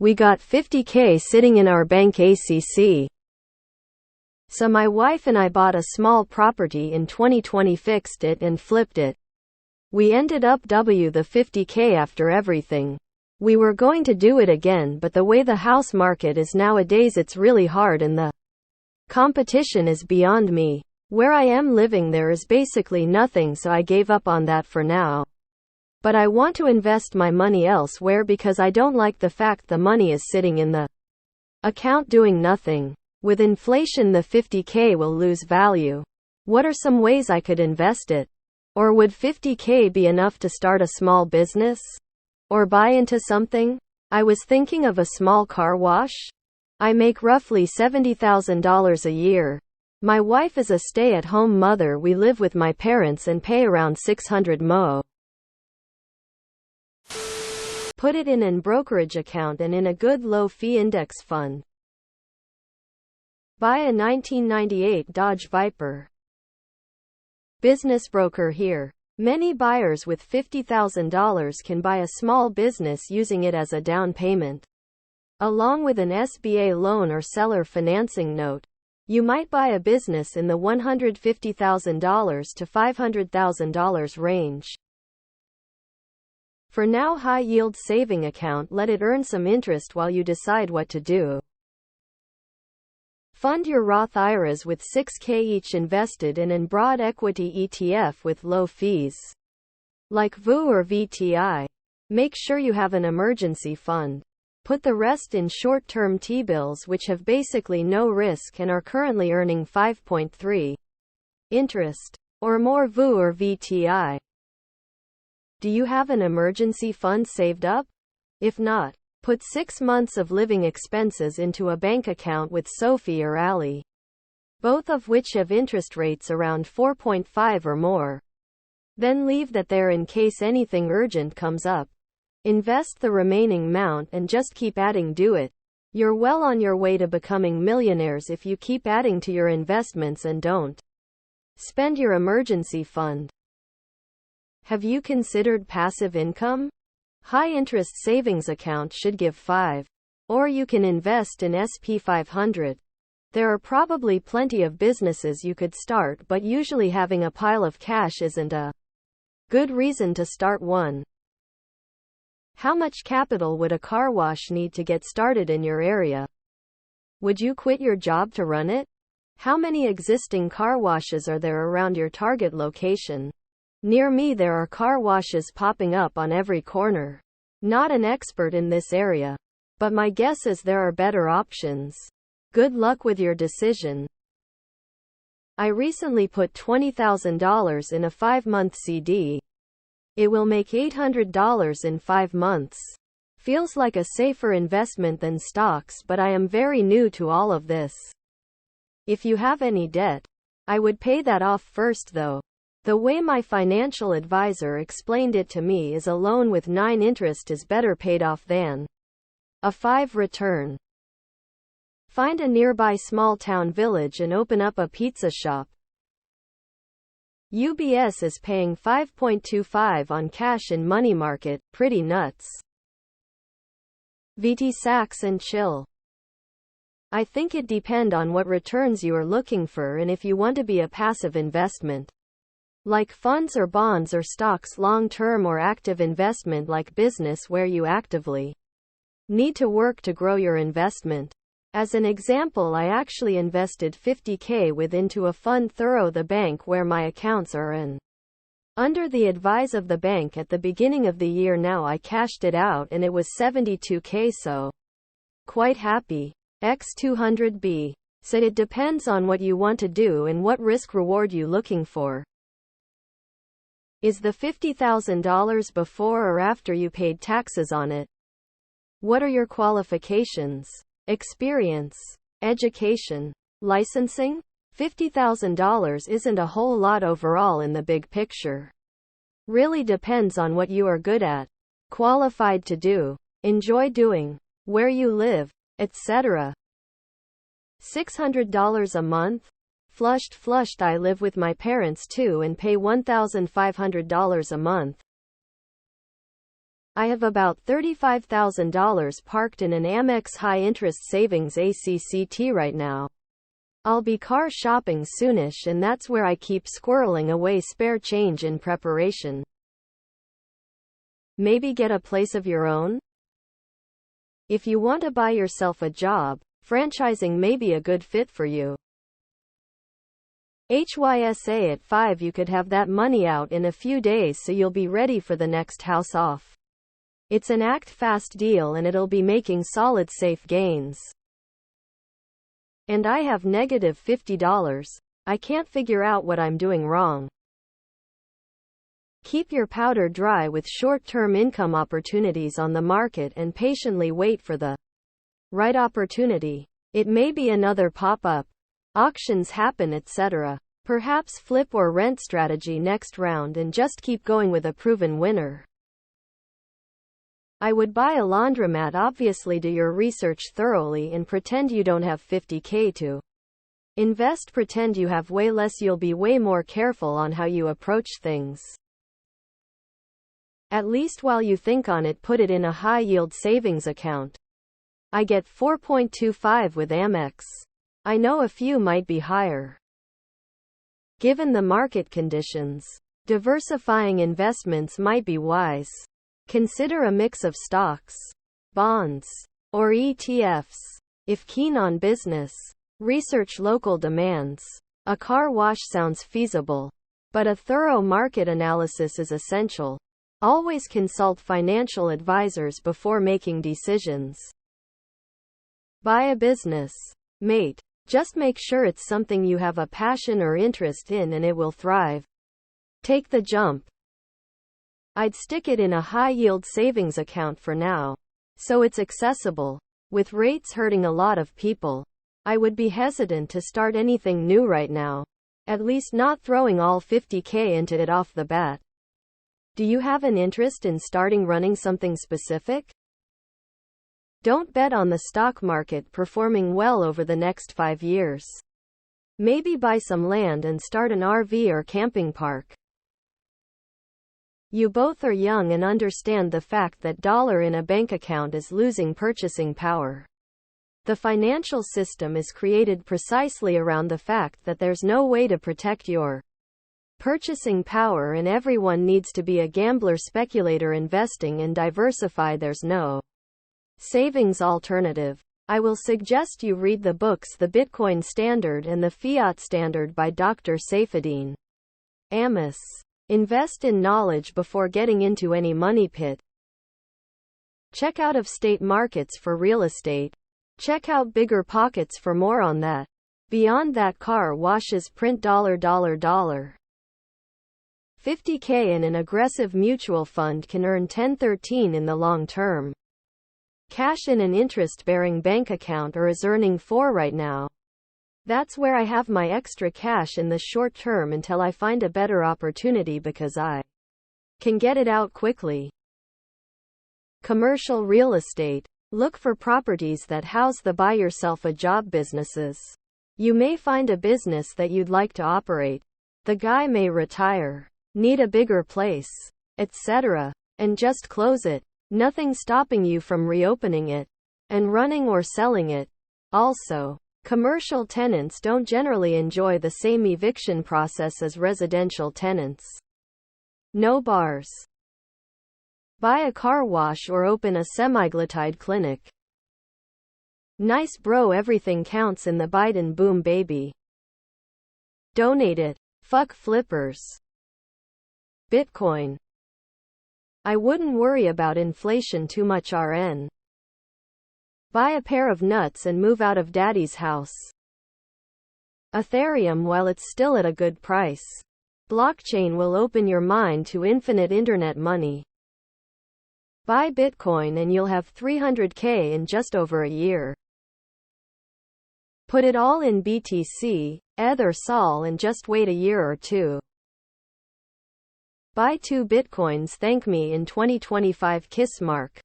We got $50K sitting in our bank ACC. So my wife and I bought a small property in 2020, fixed it and flipped it. We ended up the $50K after everything. We were going to do it again, but the way the house market is nowadays, it's really hard and the competition is beyond me. Where I am living, there is basically nothing, so I gave up on that for now. But I want to invest my money elsewhere because I don't like the fact the money is sitting in the account doing nothing. With inflation, the $50K will lose value. What are some ways I could invest it? Or would $50K be enough to start a small business? Or buy into something? I was thinking of a small car wash. I make roughly $70,000 a year. My wife is a stay-at-home mother. We live with my parents and pay around $600 mo. Put it in an brokerage account and in a good low-fee index fund. Buy a 1998 Dodge Viper. Business broker here. Many buyers with $50,000 can buy a small business using it as a down payment. Along with an SBA loan or seller financing note, you might buy a business in the $150,000 to $500,000 range. For now, high-yield saving account, let it earn some interest while you decide what to do. Fund your Roth IRAs with $6K each invested in an broad equity ETF with low fees, like VU or VTI. Make sure you have an emergency fund. Put the rest in short-term T-bills, which have basically no risk and are currently earning 5.3% interest or more. VU or VTI. Do you have an emergency fund saved up? If not, put 6 months of living expenses into a bank account with Sophie or Ally, both of which have interest rates around 4.5 or more. Then leave that there in case anything urgent comes up. Invest the remaining amount and just keep adding to it. You're well on your way to becoming millionaires if you keep adding to your investments and don't spend your emergency fund. Have you considered passive income? High-interest savings account should give 5%. Or you can invest in SP 500. There are probably plenty of businesses you could start, but usually having a pile of cash isn't a good reason to start one. How much capital would a car wash need to get started in your area? Would you quit your job to run it? How many existing car washes are there around your target location? Near me, there are car washes popping up on every corner. Not an expert in this area, but my guess is there are better options. Good luck with your decision. I recently put $20,000 in a 5-month CD. It will make $800 in 5 months. Feels like a safer investment than stocks, but I am very new to all of this. If you have any debt, I would pay that off first though. The way my financial advisor explained it to me is a loan with 9% interest is better paid off than a 5% return. Find a nearby small town village and open up a pizza shop. UBS is paying 5.25 on cash in money market, pretty nuts. VT Sacks and chill. I think it depends on what returns you are looking for and if you want to be a passive investment, like funds or bonds, or stocks long-term, or active investment like business where you actively need to work to grow your investment. As an example, I actually invested $50K into a fund through the bank where my accounts are in. Under the advice of the bank at the beginning of the year. Now I cashed it out and it was $72K, so quite happy. X200B. So it depends on what you want to do and what risk reward you looking for. Is the $50,000 before or after you paid taxes on it? What are your qualifications? Experience? Education? Licensing? $50,000 isn't a whole lot overall in the big picture. Really depends on what you are good at, qualified to do, enjoy doing, where you live, etc. $600 a month? Flushed. I live with my parents too and pay $1,500 a month. I have about $35,000 parked in an Amex high-interest savings ACCT right now. I'll be car shopping soonish, and that's where I keep squirreling away spare change in preparation. Maybe get a place of your own? If you want to buy yourself a job, franchising may be a good fit for you. HYSA at 5, you could have that money out in a few days, so you'll be ready for the next house off. It's an act fast deal and it'll be making solid safe gains. And I have negative $50. I can't figure out what I'm doing wrong. Keep your powder dry with short-term income opportunities on the market and patiently wait for the right opportunity. It may be another pop-up, auctions happen, etc. Perhaps flip or rent strategy next round, and just keep going with a proven winner. I would buy a laundromat. Obviously do your research thoroughly and pretend you don't have $50K to invest. Pretend you have way less. You'll be way more careful on how you approach things. At least while you think on it, put it in a high-yield savings account. I get 4.25 with Amex. I know a few might be higher. Given the market conditions, diversifying investments might be wise. Consider a mix of stocks, bonds, or ETFs. If keen on business, research local demands. A car wash sounds feasible, but a thorough market analysis is essential. Always consult financial advisors before making decisions. Buy a business, mate. Just make sure it's something you have a passion or interest in and it will thrive. Take the jump. I'd stick it in a high-yield savings account for now, so it's accessible. With rates hurting a lot of people, I would be hesitant to start anything new right now. At least not throwing all $50K into it off the bat. Do you have an interest in running something specific? Don't bet on the stock market performing well over the next 5 years. Maybe buy some land and start an RV or camping park. You both are young and understand the fact that dollar in a bank account is losing purchasing power. The financial system is created precisely around the fact that there's no way to protect your purchasing power, and everyone needs to be a gambler, speculator, investing and diversify. There's no savings alternative. I will suggest you read the books The Bitcoin Standard and The Fiat Standard by Dr. Saifedean Ammous. Invest in knowledge before getting into any money pit. Check out out-of-state markets for real estate. Check out Bigger Pockets for more on that. Beyond that, car washes print $. 50K in an aggressive mutual fund can earn 10-13 in the long term. Cash in an interest-bearing bank account is earning 4 right now. That's where I have my extra cash in the short term until I find a better opportunity, because I can get it out quickly. Commercial real estate. Look for properties that house the buy yourself a job businesses. You may find a business that you'd like to operate. The guy may retire, need a bigger place, etc., and just close it. Nothing stopping you from reopening it and running or selling it. Also, commercial tenants don't generally enjoy the same eviction process as residential tenants. No bars. Buy a car wash or open a semaglutide clinic. Nice bro, everything counts in the Biden boom baby. Donate it. Fuck flippers. Bitcoin. I wouldn't worry about inflation too much. RN. Buy a pair of nuts and move out of daddy's house. Ethereum, while it's still at a good price. Blockchain will open your mind to infinite internet money. Buy Bitcoin and you'll have 300K in just over a year. Put it all in BTC, ETH or SOL and just wait a year or two. Buy 2 Bitcoins, thank me in 2025. Kiss mark.